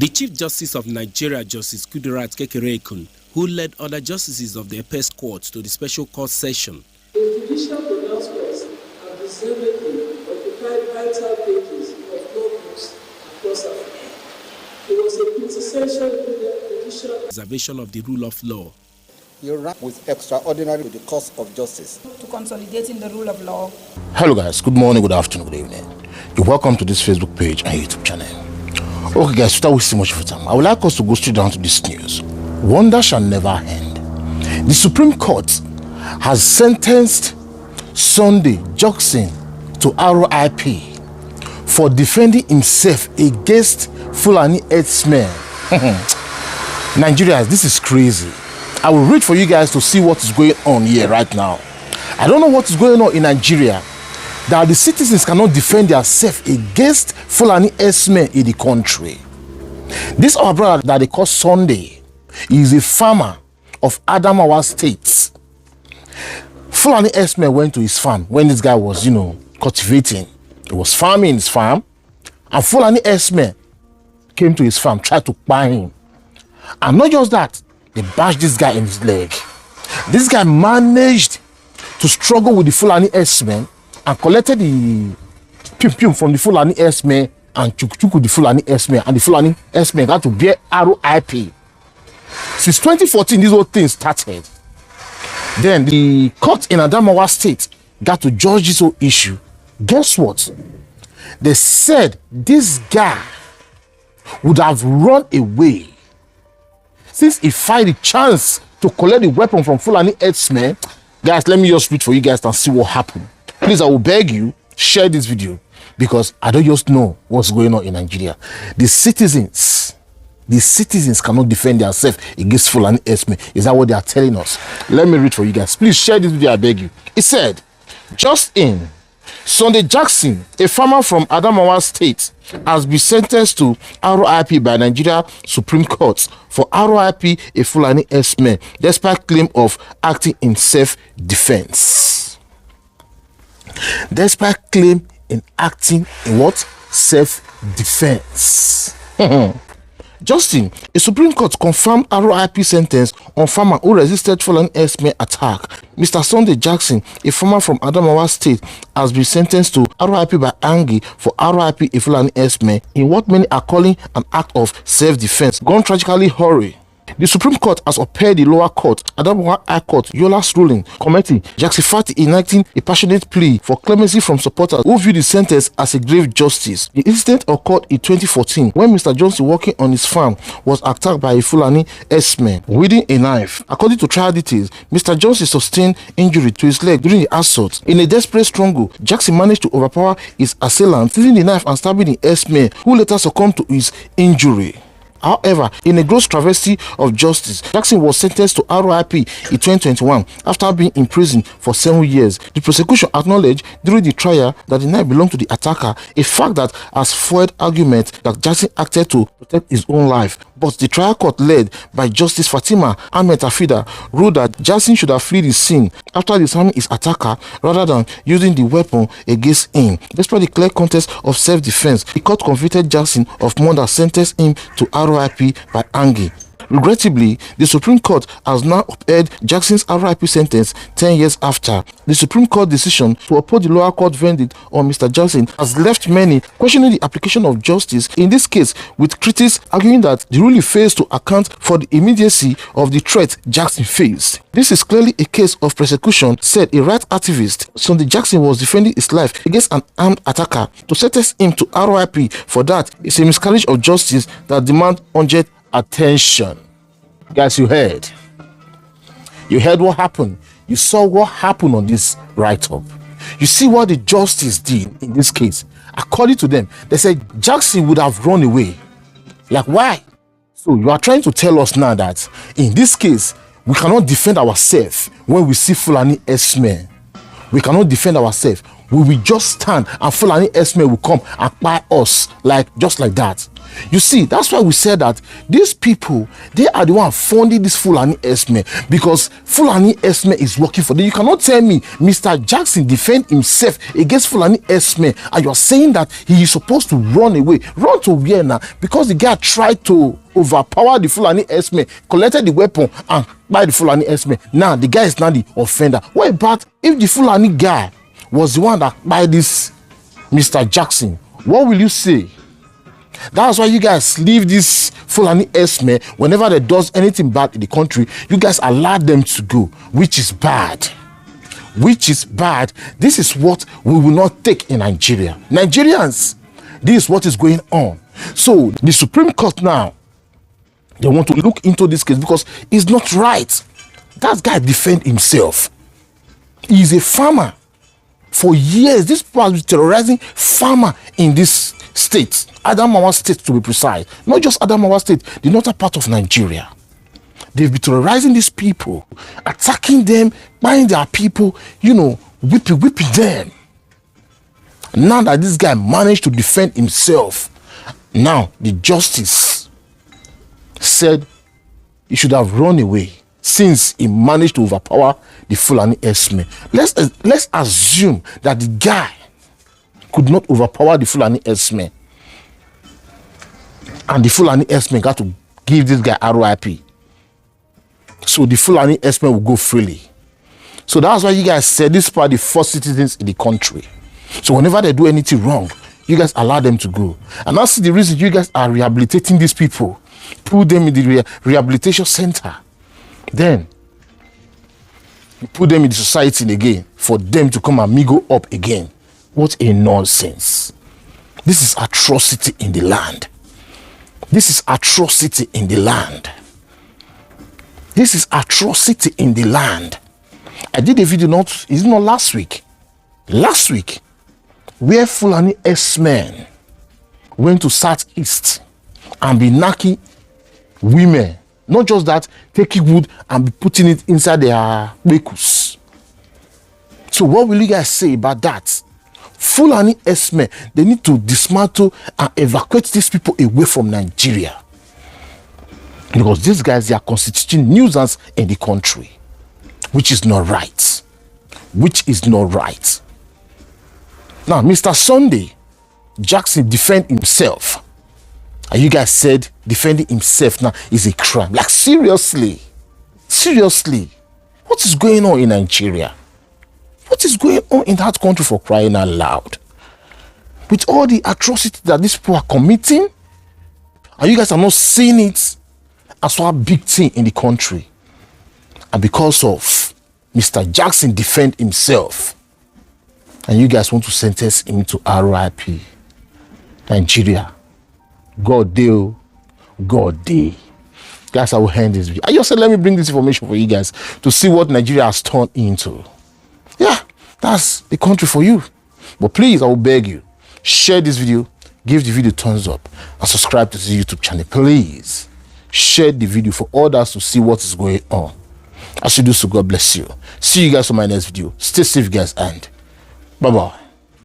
The Chief Justice of Nigeria, Justice Dëäth Kekereekun, who led other justices of the Apex Court to the special court session. The judicial pronouncements have deservedly occupied vital pages of law books across Africa. It was a quintessential judicial Preservation of the rule of law. You rank with extraordinary with the cause of justice. To consolidating the rule of law. Hello guys, good morning, good afternoon, good evening. You're welcome to this Facebook page and YouTube channel. Okay guys, without wasting much of your time, I would like us to go straight down to this news. Wonder shall never end. The Supreme Court has sentenced Sunday Jackson to RIP for defending himself against Fulani herdsmen. Nigerians, this is crazy. I will read for you guys to see what is going on here right now. I don't know what is going on in Nigeria that the citizens cannot defend themselves against Fulani herdsmen in the country. This our brother that they call Sunday is a farmer of Adamawa State. Fulani herdsmen went to his farm when this guy was, cultivating. He was farming his farm, and Fulani herdsmen came to his farm, tried to buy him. And not just that, they bashed this guy in his leg. This guy managed to struggle with the Fulani herdsmen and collected the pium from the Fulani herdsmen and chuk with the Fulani herdsmen, and the Fulani herdsmen got to bear RIP. Since 2014, this whole thing started. Then the court in Adamawa State got to judge this whole issue. Guess what? They said this guy would have run away since he find the chance to collect the weapon from Fulani herdsmen. Guys, let me just read for you guys and see what happened. Please, I will beg you, share this video because I don't just know what's going on in Nigeria. The citizens cannot defend themselves against Fulani herdsmen. Is that what they are telling us? Let me read for you guys. Please share this video, I beg you. It said, just in, Sunday Jackson, a farmer from Adamawa State, has been sentenced to RIP by Nigeria Supreme Court for RIP a Fulani herdsman despite claim of acting in self-defense. Despite claim in acting in what? Self-defense. Justin, a Supreme Court confirmed RIP sentence on farmer who resisted Fulani herdsmen attack. Mr. Sunday Jackson, a farmer from Adamawa State, has been sentenced to RIP by Angie for RIP a Fulani herdsman in what many are calling an act of self-defense gone tragically horrid. The Supreme Court has upheld the lower court, Adamawa High Court, Yola's ruling, commenting Jackson Fati enacting a passionate plea for clemency from supporters who view the sentence as a grave justice. The incident occurred in 2014 when Mr. Johnson, working on his farm, was attacked by a Fulani herdsman wielding a knife. According to trial details, Mr. Johnson sustained injury to his leg during the assault. In a desperate struggle, Jackson managed to overpower his assailant, seizing the knife and stabbing the herdsman, who later succumbed to his injury. However, in a gross travesty of justice, Jackson was sentenced to RIP in 2021 after being in prison for 7 years. The prosecution acknowledged during the trial that the knife belonged to the attacker, a fact that has fueled argument that Jackson acted to protect his own life. But the trial court, led by Justice Fatima Ahmed Tafida, ruled that Jackson should have fled the scene after disarming his attacker rather than using the weapon against him. Despite the clear contest of self-defense, the court convicted Jackson of murder, sentenced him to RIP by Angie. Regrettably, the Supreme Court has now upheld Jackson's RIP sentence 10 years after. The Supreme Court decision to uphold the lower court verdict on Mr. Jackson has left many questioning the application of justice in this case, with critics arguing that the ruling fails to account for the immediacy of the threat Jackson faced. This is clearly a case of persecution, said a rights activist. Sunday Jackson was defending his life against an armed attacker. To sentence him to RIP for that is a miscarriage of justice that demands urgent attention. Guys, you heard what happened. You saw what happened on this write-up. You see what the justice did in this case. According to them, they said Jackson would have run away. Like, why? So you are trying to tell us now that in this case we cannot defend ourselves when we see Fulani herdsmen. We cannot defend ourselves. We will just stand and Fulani herdsmen will come and buy us, just like that. You see, that's why we said that these people, they are the one funding this Fulani herdsmen, because Fulani herdsmen is working for them. You cannot tell me Mr. Jackson defend himself against Fulani herdsmen and you're saying that he is supposed to run away. Run to where now? Because the guy tried to overpower the Fulani herdsmen, collected the weapon and by the Fulani herdsmen. Now the guy is now the offender. What about if the Fulani guy was the one that by this Mr. Jackson? What will you say? That's why you guys leave this Fulani herdsmen. Whenever they does anything bad in the country, you guys allow them to go, which is bad. Which is bad. This is what we will not take in Nigeria. Nigerians, this is what is going on. So the Supreme Court now, they want to look into this case because it's not right. That guy defend himself. He's a farmer. For years, this people has been terrorizing farmer in this state, Adamawa State to be precise. Not just Adamawa State, the northern part of Nigeria. They've been terrorizing these people, attacking them, buying their people, whipping them. Now that this guy managed to defend himself, now the justice said he should have run away since he managed to overpower the Fulani herdsmen. Let's assume that the guy could not overpower the Fulani herdsmen and the Fulani herdsmen got to give this guy RIP. So the Fulani herdsmen will go freely. So that's why you guys said this are the first citizens in the country. So whenever they do anything wrong, you guys allow them to go. And that's the reason you guys are rehabilitating these people. Put them in the rehabilitation center. Then you put them in the society again for them to come and mingle up again. What a nonsense. This is atrocity in the land. This is atrocity in the land. This is atrocity in the land. I did a video not last week. Last week, where Fulani herdsmen went to Southeast and be knocking women. Not just that, taking wood and be putting it inside their vehicles. So what will you guys say about that? Fulani herdsmen, they need to dismantle and evacuate these people away from Nigeria. Because these guys, they are constituting nuisance in the country. Which is not right. Which is not right. Now, Mr. Sunday Jackson defend himself. And you guys said defending himself now is a crime. Like, seriously? Seriously? What is going on in Nigeria? What is going on in that country, for crying out loud? With all the atrocities that these people are committing, and you guys are not seeing it as one big thing in the country. And because of Mr. Jackson defend himself, and you guys want to sentence him to RIP. Nigeria. God deal. God day. Guys, I will end this video. I just said let me bring this information for you guys to see what Nigeria has turned into. Yeah, that's the country for you. But please, I will beg you, share this video, give the video thumbs up, and subscribe to the YouTube channel. Please share the video for others to see what is going on. As you do so, God bless you. See you guys on my next video. Stay safe, guys, and bye-bye.